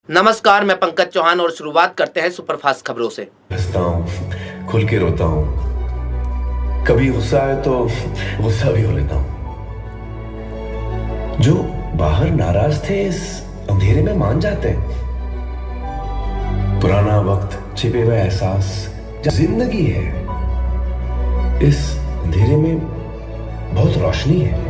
नमस्कार, मैं पंकज चौहान और शुरुआत करते हैं सुपरफास्ट खबरों से। हंसता हूँ, खुल के रोता हूँ, कभी गुस्सा आए तो गुस्सा भी हो लेता हूँ। जो बाहर नाराज थे इस अंधेरे में मान जाते हैं। पुराना वक्त, छिपे हुए एहसास, जिंदगी है। इस अंधेरे में बहुत रोशनी है।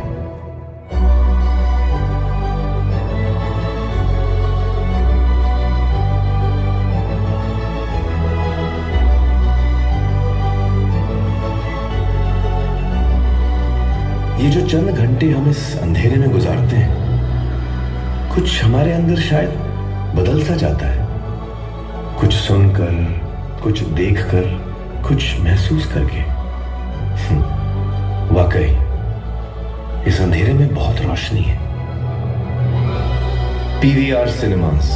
ये जो चंद घंटे हम इस अंधेरे में गुजारते हैं, कुछ हमारे अंदर शायद बदल सा जाता है। कुछ सुनकर, कुछ देखकर, कुछ महसूस करके। वाकई इस अंधेरे में बहुत रोशनी है। PVR Cinemas,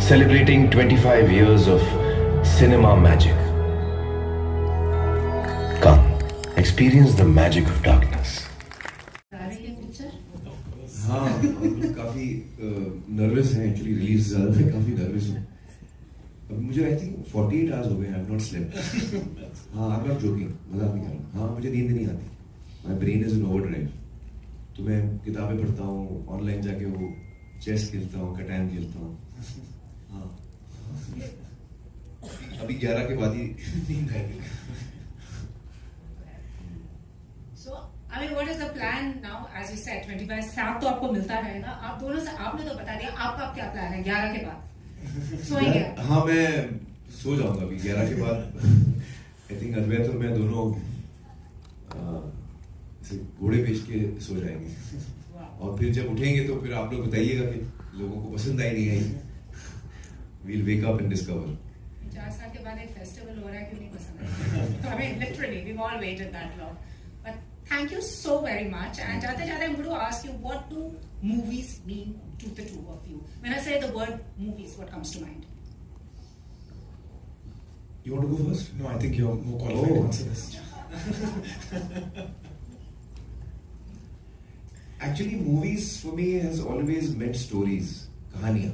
celebrating 25 years of cinema magic. Come, experience the magic of darkness. हाँ, काफी नर्वस हैं एक्चुअली। रिलीज ज्यादा थे, काफी नर्वस हूँ। अब मुझे आई थिंक 48 आवर्स हो गए, आई हैव नॉट स्लेप्ट। हाँ, आई एम नॉट जोकिंग, मजाक नहीं कर रहा। हाँ, मुझे नींद नहीं आती। My brain is in overdrive. तो मैं किताबें पढ़ता हूँ, ऑनलाइन जाके वो चेस खेलता हूँ, कटैन खेलता हूँ। हाँ, अभी 11 के बाद ही नींद आएगी। I mean, what is the plan now? As you said, 25 साथ तो आपको मिलता रहेगा। आप दोनों से आपने तो बता दिया, आपका क्या प्लान है 11 के बाद? सोएंगे? हाँ, मैं सो जाऊंगा अभी 11 के बाद। आई थिंक अद्वैत और मैं दोनों घोड़े बेच के सो जाएंगे। और फिर जब उठेंगे तो फिर आप लोग बताइएगा कि लोगों को पसंद आई नहीं आई। We'll wake up and discover. 4 साल के बाद एक फेस्टिवल हो रहा है, क्यों नहीं पसंद है? I mean, literally, we've all waited that long. But thank you so very much. And जाते जाते I'm going to ask you, what do movies mean to the two of you? When I say the word movies, what comes to mind? You want to go first? No, I think you're more qualified to answer this. Actually, movies for me has always meant stories, कहानियाँ।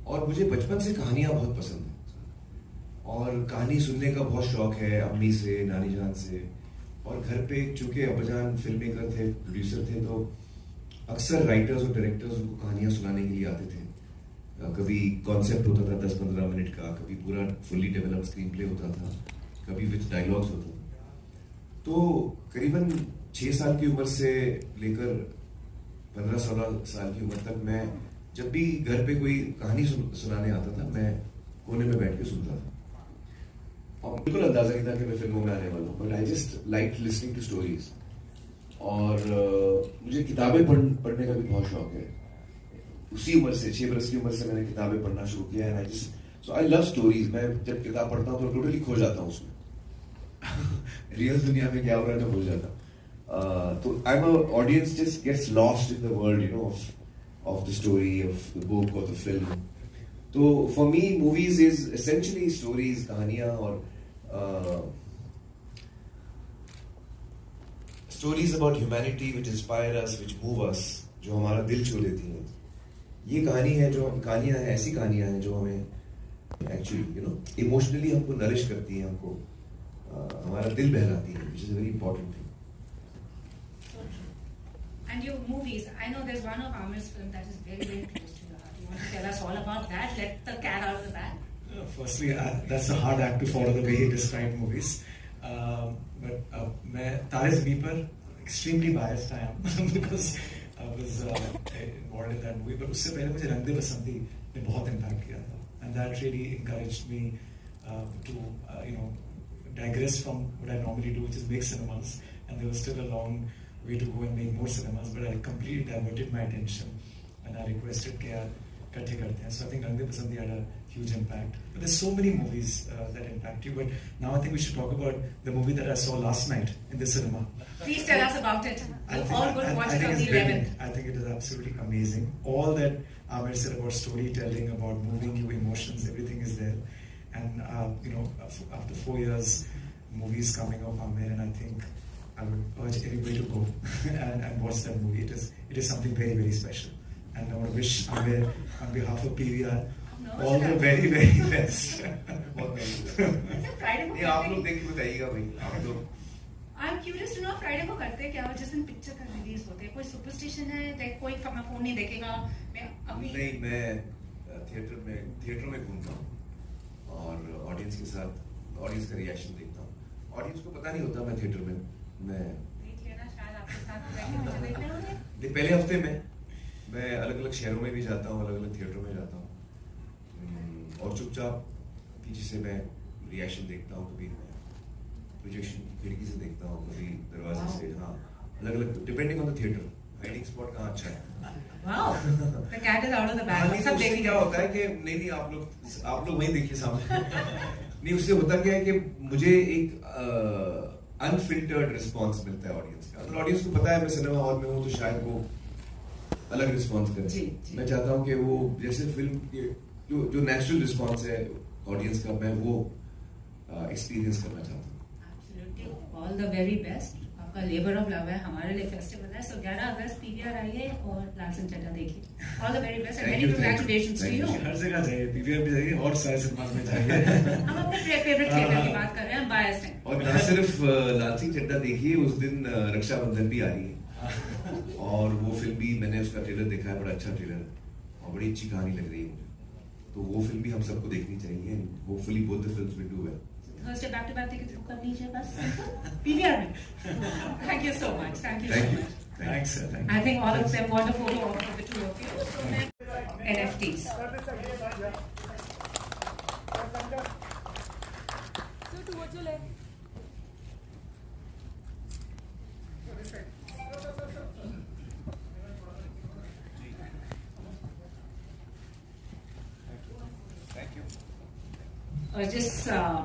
और मुझे बचपन से कहानियाँ बहुत पसंद है। और कहानी सुनने का बहुत शौक है, अम्मी से, नानी जान से। और घर पे चूंकि अब्बाजान फिल्म मेकर थे, प्रोड्यूसर थे, तो अक्सर राइटर्स और डायरेक्टर्स उनको कहानियाँ सुनाने के लिए आते थे। कभी कॉन्सेप्ट होता था 10-15 मिनट का, कभी पूरा फुल्ली डेवलप्ड स्क्रीन प्ले होता था, कभी विद डायलॉग्स होता था। तो करीबन 6 साल की उम्र से लेकर 15-16 साल की उम्र तक मैं जब भी घर पे कोई कहानी सुनाने आता था, मैं कोने में बैठ के सुनता था। और बिल्कुल अंदाजा नहीं था कि मैं फिल्मों में आने वाला हूँ, but I just like listening to stories. और मुझे किताबें पढ़ने का भी बहुत शौक है। उसी उम्र से, 6 बरस की उम्र से मैंने किताबें पढ़ना शुरू किया है। सो आई लव स्टोरीज। मैं जब किताब पढ़ता हूँ तो टोटली खो जाता हूँ उसमें। रियल दुनिया में क्या हो रहा है मैं भूल जाता हूँ। तो I am audience just gets lost in the world, you know, of the story, of the book or the film. So for me, movies is essentially stories, कहानियाँ और stories about humanity which inspire us, which move us, जो हमारा दिल छू लेती हैं। ये कहानियाँ हैं, ऐसी कहानियाँ हैं जो हमें actually, you know, emotionally हमको nourish करती हैं, हमको हमारा दिल बहलाती हैं, which is a very important thing. And your movies, I know there's one of Amir's film that is very, very close to your heart. You want to tell us all about that? Let the cat out of the bag. Firstly, that's a hard act to follow the way he described movies. But मैं तारे ज़मीं पर extremely biased I am because I was involved in that movie. But उससे पहले मुझे रंग दे बसंती ने बहुत impact किया था, and that really encouraged me to you know, digress from what I normally do, which is make cinemas. And there was still a long way to go and make more cinemas, but I completely diverted my attention and I requested कि यार इकट्ठे करते हैं. So I think रंग दे बसंती had a huge impact. But there's so many movies that impact you. But now I think we should talk about the movie that I saw last night in the cinema. Please tell us about it. We're all going to watch it on the 11th. I think it is absolutely amazing. All that Amir said about storytelling, about moving you, emotions, everything is there. And you know, after 4 years, movies coming of Amir, and I think I would urge everybody to go and watch that movie. It is something very, very special. and I want to wish Amir on behalf of PVR all the very, very best. Friday को नहीं, आप लोग देख के बताइएगा भाई, आप लोग। I'm curious to know Friday को करते क्या हो जिस दिन पिक्चर का रिलीज होते है, कोई सुपरस्टिशन है, कोई अपना फोन नहीं देखेगा, मैं अभी नहीं, मैं थिएटर में घूमता हूँ और ऑडियंस के साथ ऑडियंस का रिएक्शन देखता हूँ। ऑडियंस को पता नहीं होता मैं थिएटर में मैं देख लेना, शायद आपके साथ बैठे मुझे देख रहे होंगे। पहले हफ्ते में मैं अलग अलग शहरों में भी जाता हूँ, अलग अलग थिएटरों में जाता हूँ और चुपचाप पीछे से मैं रिएक्शन देखता हूँ, कभी प्रोजेक्शन की खिड़की से देखता हूँ, कभी दरवाजे से। हाँ, अलग अलग depending on the theatre, hiding spot कहाँ अच्छा है। Wow, the cat is out of the bag. सब उससे देखेंगे। क्या होता है कि नहीं आप लोग वहीं देखिए सामने। नहीं, उससे होता क्या है कि मुझे एक अनफिल्टर्ड रिस्पांस मिलता है ऑडियंस का। अगर ऑडियंस को पता है मैं सिनेमा हॉल में हूँ तो शायद वो अलग रिस्पांस करे। जी, जी। मैं चाहता हूँ कि वो जैसे फिल्म के जो नेचुरल रिस्पांस है ऑडियंस का, मैं वो एक्सपीरियंस करना चाहता हूँ। Absolutely, all the very best। आपका लेबर ऑफ लव है, हमारे लिए फेस्टिवल है, सो 11 अगस्त पीवीआर आइए और लाल सिंह चड्ढा देखिए। All the very best and Thank many you, congratulations to thank you। you। हर जगह जाइए, PVR भी जाइए और सारे सिनेमा में जाइए। हम अपने फेवरेट थिएटर की बात कर रहे हैं, बायस्ड हैं। और ना सिर्फ लाल सिंह चड्ढा देखिए, उस दिन रक्षाबंधन भी आ रही है और वो फिल्म भी मैंने उसका ट्रेलर देखा है, बड़ा अच्छा ट्रेलर है और बड़ी अच्छी कहानी लग रही है मुझे। तो वो फिल्म भी हम सबको देखनी चाहिए। Hopefully both the films will do well. Thursday back to back ticket book कर लीजिए बस पीवीआर में। Thank you so much, thank you so much. Thanks, sir. Thank you. I think all of them want a photo of the two of you. So then NFTs. और जिस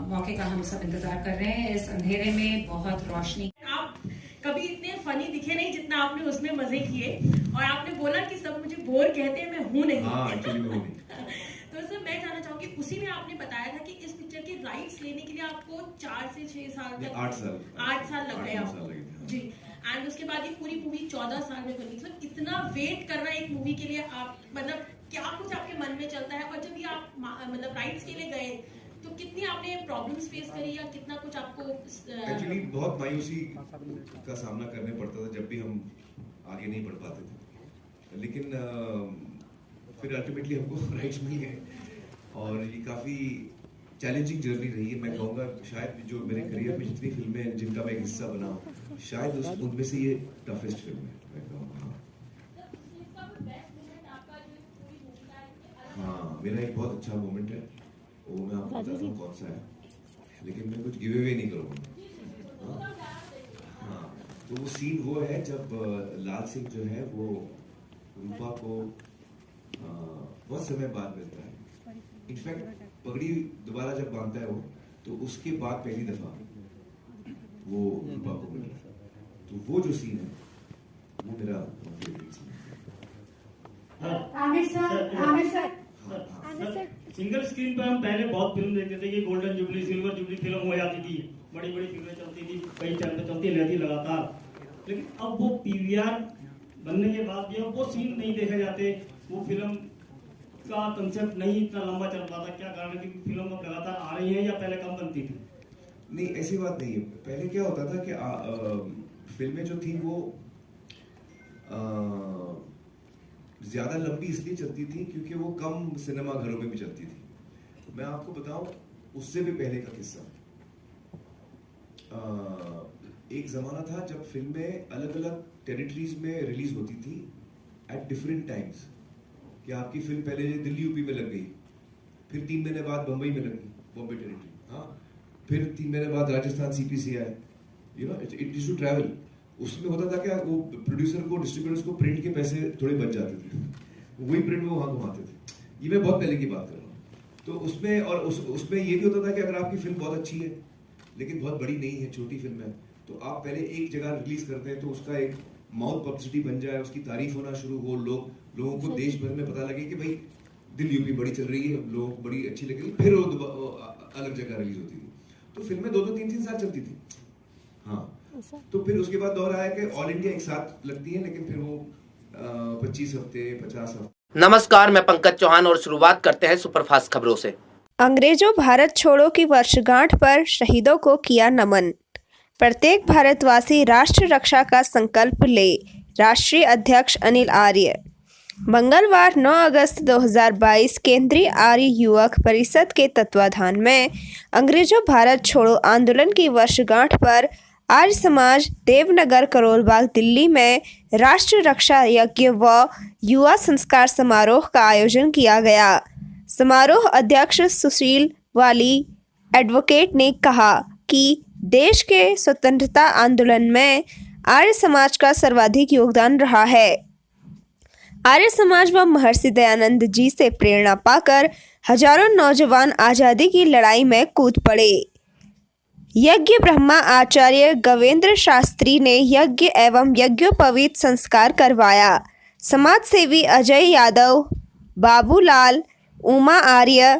मौके का हम सब इंतजार कर रहे हैं, इस अंधेरे में बहुत रोशनी। आप कभी इतने फनी दिखे नहीं जितना आपने उसमें मजे किए, और आपने बोला कि सब मुझे बोर कहते हैं, मैं हूं नहीं। हाँ, एक्चुअली मैं हूँ नहीं। तो सर मैं जानना चाहूंगी, उसी में आपने बताया था कि इस पिक्चर के राइट्स लेने के लिए आपको 4 से 6 साल तक 8 साल 8 साल लग गए 8 आपको। साल लगे थे, हाँ। जी, एंड उसके बाद ये पूरी मूवी 14 साल में बनी। सर इतना वेट करना एक मूवी के लिए, आप मतलब क्या कुछ आपके मन में चलता है, और जब ये आप मतलब राइट्स के लिए गए तो कितनी आपने प्रॉब्लम्स फेस करी, या कितना कुछ आपको एक्चुअली बहुत मायूसी का सामना करने पड़ता था जब भी हम आगे नहीं बढ़ पाते थे, लेकिन फिर अल्टीमेटली हमको राइट्स मिल गए और ये काफ़ी चैलेंजिंग जर्नी रही है। मैं कहूँगा शायद जो मेरे करियर में जितनी फिल्में हैं जिनका मैं एक हिस्सा बना हूँ, शायद उनमें से ये टफेस्ट फिल्म है, मैं कहूँगा। हाँ, मेरा एक बहुत अच्छा मोमेंट है, वो मैं आपको बताता हूँ कौन सा है, लेकिन मैं कुछ गिव अवे नहीं करूँगा। हाँ, तो वो सीन वो है जब लाल सिंह जो है वो रूपा को बहुत समय बाद मिलता है। इनफैक्ट पगड़ी दोबारा जब बांधता है वो, तो उसके बाद पहली दफा वो रूपा को मिल रहा है। तो वो जो सीन है वो मेरा फेवरेट सीन है। आमिर सर सिंगल स्क्रीन पर हम पहले बहुत फिल्म देखते थे कि golden jubilee, silver jubilee film हो जाती थी, बड़ी बड़ी फिल्में चलती थी, कई चैनल पे चलती रहती लगातार। लेकिन अब वो पीवीआर बनने के बाद भी वो सीन नहीं देखे जाते, वो फिल्म का कंसेप्ट नहीं इतना लंबा चल पाता। क्या कारण है कि फिल्म अब लगातार आ रही है या पहले कम बनती थी? नहीं, ऐसी बात नहीं है। पहले क्या होता था कि फिल्में जो थी वो ज्यादा लंबी इसलिए चलती थी क्योंकि वो कम सिनेमा घरों में भी चलती थी। मैं आपको बताऊं उससे भी पहले का किस्सा। एक जमाना था जब फिल्में अलग अलग टेरिटरीज में रिलीज होती थी एट डिफरेंट टाइम्स। कि आपकी फिल्म पहले दिल्ली यूपी में लग गई, फिर 3 महीने बाद बम्बई में लगी, बॉम्बे टेरिटरी, हाँ, फिर 3 महीने बाद राजस्थान सीपीसी आया, you know it is to travel. उसमें होता था क्या, वो प्रोड्यूसर को, डिस्ट्रीब्यूटर्स को प्रिंट के पैसे थोड़े बच जाते थे, वही प्रिंट में वहाँ घुमाते थे। ये मैं बहुत पहले की बात कर रहा हूँ। तो उसमें और उसमें ये भी होता था कि अगर आपकी फिल्म बहुत अच्छी है लेकिन बहुत बड़ी नहीं है, छोटी फिल्म है, तो आप पहले एक जगह रिलीज करते हैं तो उसका एक माउथ पब्लिसिटी बन जाए, उसकी तारीफ होना शुरू हो, लोगों को देश भर में पता लगे कि भाई दिल्ली यूपी बड़ी चल रही है, लोगों को बड़ी अच्छी लग रही है, फिर वो अलग जगह रिलीज होती थी। तो फिल्में 2-2, 3-3 साल चलती थी। हाँ, तो फिर उसके बाद दौर आया कि ऑल इंडिया एक साथ लगती है, लेकिन फिर वो 25 हफ्ते 50 हफ्ते। नमस्कार, मैं पंकज चौहान और शुरुआत करते हैं सुपरफास्ट खबरों से। अंग्रेजों भारत छोड़ो की वर्षगांठ पर शहीदों को किया नमन। प्रत्येक भारतवासी राष्ट्र रक्षा का संकल्प ले। राष्ट्रीय अध्यक्ष अनिल आर्य। मंगलवार 9 अगस्त 2022 केंद्रीय आर्य युवक परिषद के तत्वाधान में अंग्रेजों भारत छोड़ो आंदोलन की वर्षगांठ पर आर्य समाज देवनगर करोलबाग दिल्ली में राष्ट्र रक्षा यज्ञ व युवा संस्कार समारोह का आयोजन किया गया। समारोह अध्यक्ष सुशील वाली एडवोकेट ने कहा कि देश के स्वतंत्रता आंदोलन में आर्य समाज का सर्वाधिक योगदान रहा है। आर्य समाज व महर्षि दयानंद जी से प्रेरणा पाकर हजारों नौजवान आज़ादी की लड़ाई में कूद पड़े। यज्ञ ब्रह्मा आचार्य गवेंद्र शास्त्री ने यज्ञ एवं यज्ञोपवीत संस्कार करवाया। समाज सेवी अजय यादव, बाबूलाल, उमा आर्य,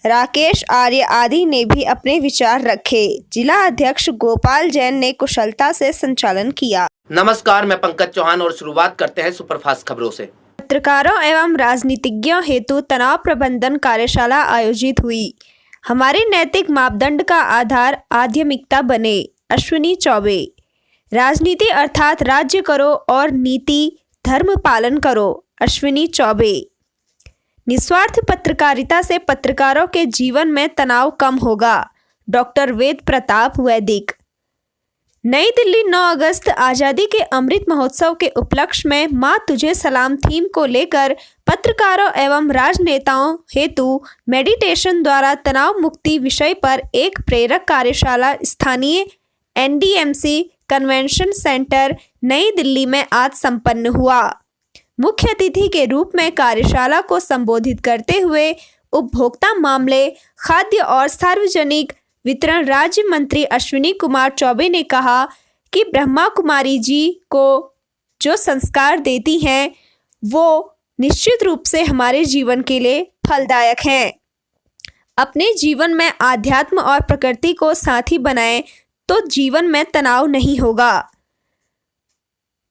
राकेश आर्य आदि ने भी अपने विचार रखे। जिला अध्यक्ष गोपाल जैन ने कुशलता से संचालन किया। नमस्कार, मैं पंकज चौहान और शुरुआत करते हैं सुपरफास्ट खबरों से। पत्रकारों एवं राजनीतिज्ञों हेतु तनाव प्रबंधन कार्यशाला आयोजित हुई। हमारे नैतिक मापदंड का आधार आध्यात्मिकता बने। अश्विनी चौबे। राजनीति अर्थात राज्य करो और नीति धर्म पालन करो। अश्विनी चौबे। निस्वार्थ पत्रकारिता से पत्रकारों के जीवन में तनाव कम होगा। डॉक्टर वेद प्रताप वैदिक। नई दिल्ली 9 अगस्त आज़ादी के अमृत महोत्सव के उपलक्ष्य में माँ तुझे सलाम थीम को लेकर पत्रकारों एवं राजनेताओं हेतु मेडिटेशन द्वारा तनाव मुक्ति विषय पर एक प्रेरक कार्यशाला स्थानीय NDMC कन्वेंशन सेंटर नई दिल्ली में आज संपन्न हुआ। मुख्य अतिथि के रूप में कार्यशाला को संबोधित करते हुए उपभोक्ता मामले, खाद्य और सार्वजनिक वितरण राज्य मंत्री अश्विनी कुमार चौबे ने कहा कि ब्रह्मा कुमारी जी को जो संस्कार देती हैं वो निश्चित रूप से हमारे जीवन के लिए फलदायक हैं। अपने जीवन में आध्यात्म और प्रकृति को साथी बनाएं तो जीवन में तनाव नहीं होगा।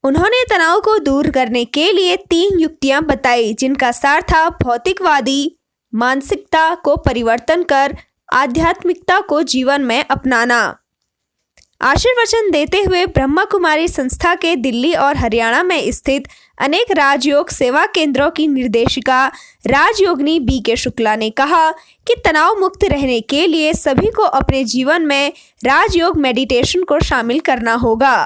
उन्होंने तनाव को दूर करने के लिए 3 युक्तियां बताई, जिनका सार था भौतिकवादी मानसिकता को परिवर्तन कर आध्यात्मिकता को जीवन में अपनाना। आशीर्वचन देते हुए ब्रह्मा कुमारी संस्था के दिल्ली और हरियाणा में स्थित अनेक राजयोग सेवा केंद्रों की निर्देशिका राजयोगिनी BK शुक्ला ने कहा कि तनाव मुक्त रहने के लिए सभी को अपने जीवन में राजयोग मेडिटेशन को शामिल करना होगा।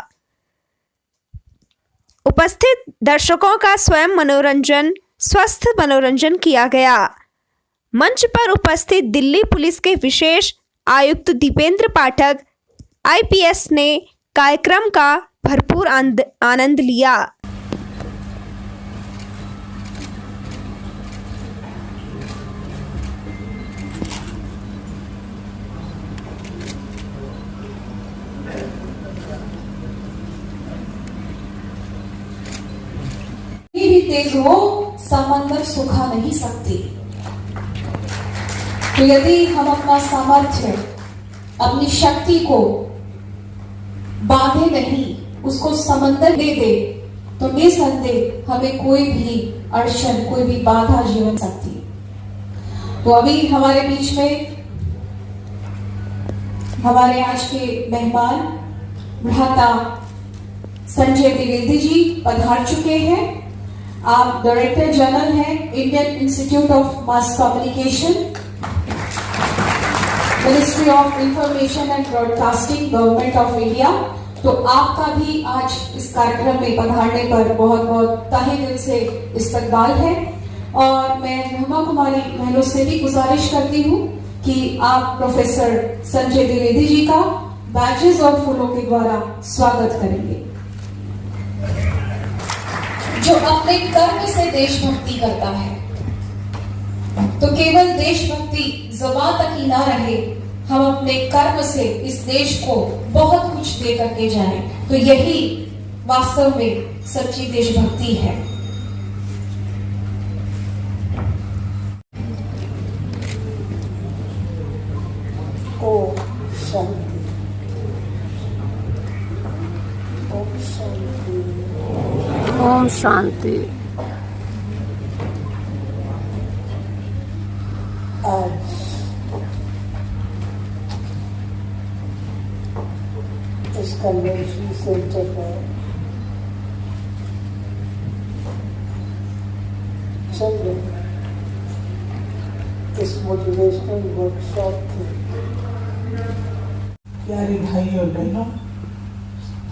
उपस्थित दर्शकों का स्वयं मनोरंजन स्वस्थ मनोरंजन किया गया। मंच पर उपस्थित दिल्ली पुलिस के विशेष आयुक्त दीपेंद्र पाठक IPS ने कार्यक्रम का भरपूर आनंद लिया। भी तेज हो समंदर सुखा नहीं सकती। तो यदि हम अपना सामर्थ्य अपनी शक्ति को बांधे नहीं, उसको समंदर दे दे, तो निसंदेह हमें कोई भी अड़चन कोई भी बाधा जीवन सकती है। तो अभी हमारे बीच में हमारे आज के मेहमान भ्राता संजय द्विवेदी जी पधार चुके हैं। आप डायरेक्टर जनरल हैं Indian institute of mass communication, ministry of information and broadcasting, government of India. तो आपका भी आज इस कार्यक्रम में पधारने पर बहुत बहुत तहे दिल से इस्तकबाल है। और मैं ब्रह्मा कुमारी बहनों से भी गुजारिश करती हूँ कि आप प्रोफेसर संजय द्विवेदी जी का बैचेस और फूलों के द्वारा स्वागत करेंगे। जो अपने कर्म से देशभक्ति करता है, तो केवल देशभक्ति ज़बान तक ही ना रहे, हम अपने कर्म से इस देश को बहुत कुछ दे करके जाएं। तो यही वास्तव में सच्ची देशभक्ति है। ओम शांति। ओम शांति। ओम शांति। आज इस कन्वेंशन सेंटर पर चल रहे इस मोटिवेशनल वर्कशॉप थे। प्यारे भाई और बहनों,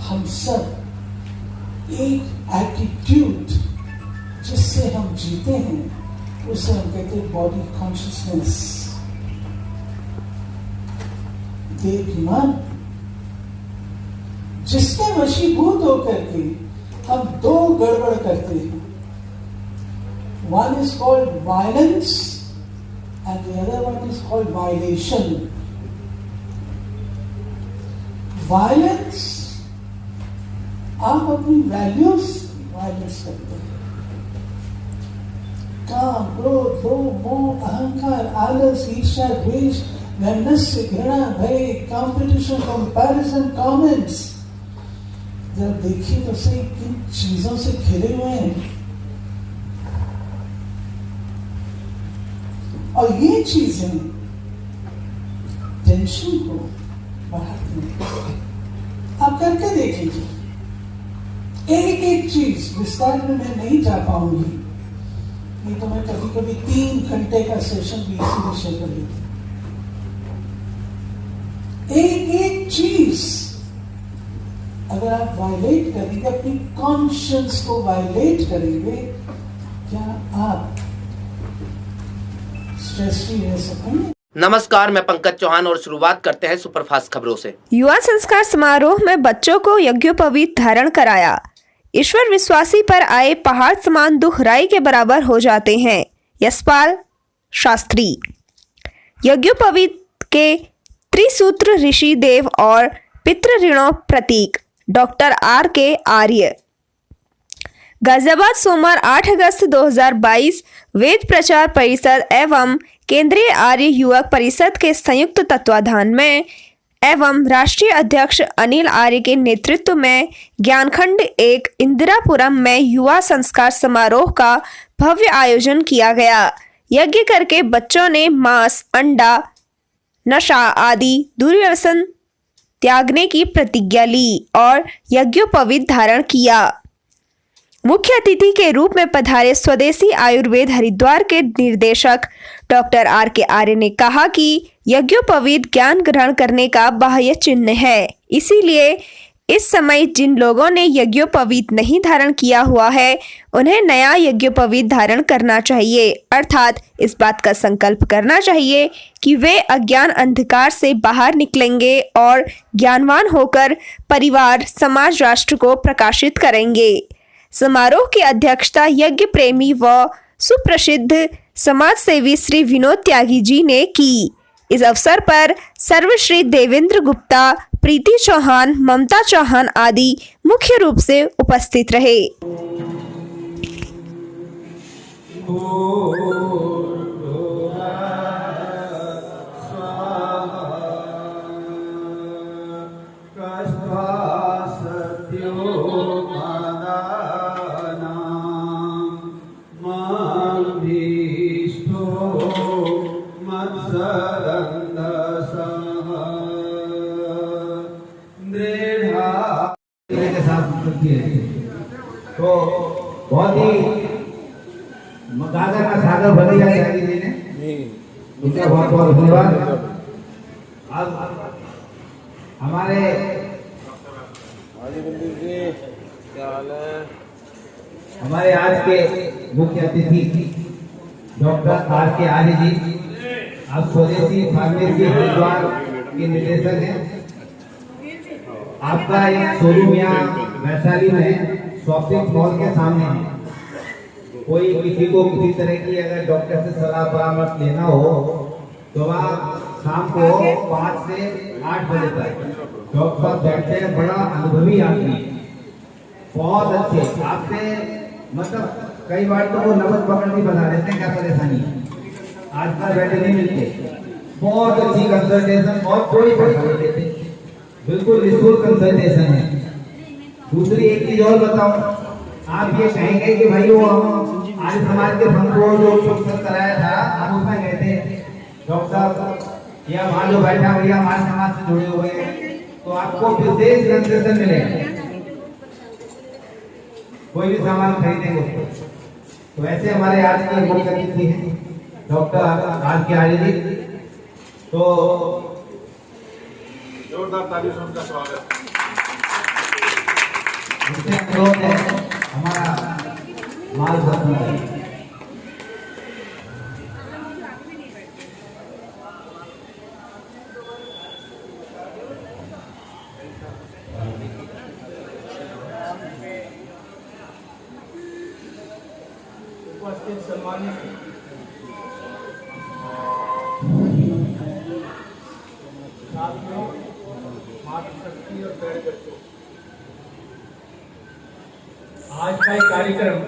हम सब एक एटीट्यूड जिससे हम जीते हैं उसे हम कहते हैं बॉडी कॉन्शियसनेस, देवाभिमान, जिसके वशीभूत होकर के हम दो गड़बड़ करते हैं। One is called violence and the other one is called violation. Violence, आप अपनी वैल्यूज वायलेंस करते हैं। काम, क्रोध, लोभ, मोह, अहंकार, आलस, ईर्ष्या, द्वेष, वैमनस्य, घृणा, भय, कंपटीशन, कंपैरिजन, कमेंट्स। जब देखिए तो सही किन चीजों से घिरे हुए हैं। और ये चीजें टेंशन को बढ़ाती हैं। आप करके देख लीजिए, एक एक चीज विस्तार में मैं नहीं जा पाऊंगी, नहीं तो मैं कभी कभी 3 घंटे का सेशन भी इसी विषय पर लेती। एक एक चीज अगर आप वायलेट करेंगे, अपनी कॉन्शियंस को वायलेट करेंगे, क्या आप स्ट्रेस फ्री रह सकेंगे? नमस्कार, मैं पंकज चौहान और शुरुआत करते हैं सुपरफास्ट खबरों से। युवा संस्कार समारोह में बच्चों को यज्ञोपवीत धारण कराया। ईश्वर विश्वासी पर आए पहाड़ समान दुख राई के बराबर हो जाते हैं। यशपाल शास्त्री। यज्ञोपवीत के त्रिसूत्र ऋषि देव और पितृ ऋणों प्रतीक डॉक्टर R.K. आर्य। गाजियाबाद सोमवार 8 अगस्त 2022 वेद प्रचार परिषद एवं केंद्रीय आर्य युवक परिषद के संयुक्त तत्वाधान में एवं राष्ट्रीय अध्यक्ष अनिल आर्य के नेतृत्व में ज्ञानखंड 1 इंदिरापुरम में युवा संस्कार समारोह का भव्य आयोजन किया गया। यज्ञ करके बच्चों ने मांस, अंडा, नशा आदि दुर्व्यसन त्यागने की प्रतिज्ञा ली और यज्ञोपवीत धारण किया। मुख्य अतिथि के रूप में पधारे स्वदेशी आयुर्वेद हरिद्वार के निर्देशक डॉक्टर R.K. आर्य ने कहा कि यज्ञोपवीत ज्ञान ग्रहण करने का बाह्य चिन्ह है, इसीलिए इस समय जिन लोगों ने यज्ञोपवीत नहीं धारण किया हुआ है उन्हें नया यज्ञोपवीत धारण करना चाहिए, अर्थात इस बात का संकल्प करना चाहिए कि वे अज्ञान अंधकार से बाहर निकलेंगे और ज्ञानवान होकर परिवार, समाज, राष्ट्र को प्रकाशित करेंगे। समारोह की अध्यक्षता यज्ञ प्रेमी व सुप्रसिद्ध समाज सेवी श्री विनोद त्यागी जी ने की। इस अवसर पर सर्वश्री देवेंद्र गुप्ता, प्रीति चौहान, ममता चौहान आदि मुख्य रूप से उपस्थित रहे। तो बहुत ही गागर का सागर बन जाएगी जी ने, उनका बहुत बहुत धन्यवाद। अब हमारे आज के मुख्य अतिथि डॉक्टर R.K. आर्य जी, आप स्वदेशी फार्मेसी हरिद्वार के निदेशक हैं। आपका एक शोरूम यहाँ वैशाली में शॉपिंग मॉल के सामने है। कोई किसी को किसी तरह की अगर डॉक्टर से सलाह परामर्श लेना हो तो आप शाम को 5 से 8 बजे तक डॉक्टर साहब बैठते हैं। बड़ा अनुभवी आदमी, बहुत अच्छे। आपसे मतलब कई बार तो वो नबज पकड़नी बता देते हैं क्या परेशानी है, आजकल बैठे नहीं मिलते। बहुत अच्छी कंसल्टेशन और कोई पैसा नहीं देते, बिल्कुल निःशुल्क कंसल्टेशन है। दूसरी एक चीज और बताऊं, आप ये कहेंगे कि भाई वो आर्य समाज के संघ को जो संसद कराया था, हम उसमें गए थे डॉक्टर या वहाँ जो बैठा भैया हमारे समाज से जुड़े हुए हैं, तो आपको विशेष कंसेशन मिलेगा कोई भी सामान खरीदेंगे। तो ऐसे हमारे आज की मुख्य अतिथि हैं डॉक्टर आर के आर्य जी, तो जोरदार तालियों से उनका स्वागत। इससे अनुरोध है हमारा मार्गदर्शन करें। उपस्थित सम्मानित साथियों, मातृशक्ति और प्यारे बच्चों, आज का एक कार्यक्रम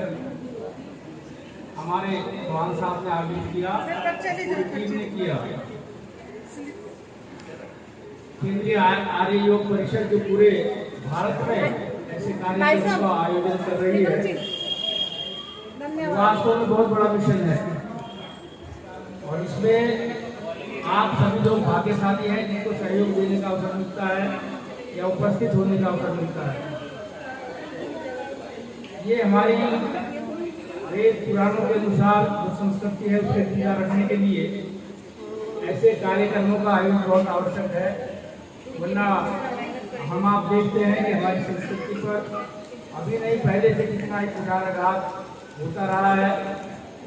हमारे चौहान साहब ने आयोजित किया, पूरी टीम ने किया। केंद्रीय आर्य योग परिषद जो पूरे भारत में ऐसे कार्यक्रमों का आयोजन कर रही है, वास्तव में बहुत बड़ा मिशन है और इसमें आप सभी लोग भाग्यशाली हैं जिनको सहयोग देने का अवसर मिलता है या उपस्थित होने का अवसर मिलता है। ये हमारी वेद पुराणों के अनुसार जो संस्कृति है उसके जिंदा रखने के लिए ऐसे कार्यक्रमों का आयोजन बहुत आवश्यक है, वरना हम आप देखते हैं कि हमारी संस्कृति पर अभी नहीं पहले से कितना एक कुठाराघात होता रहा है।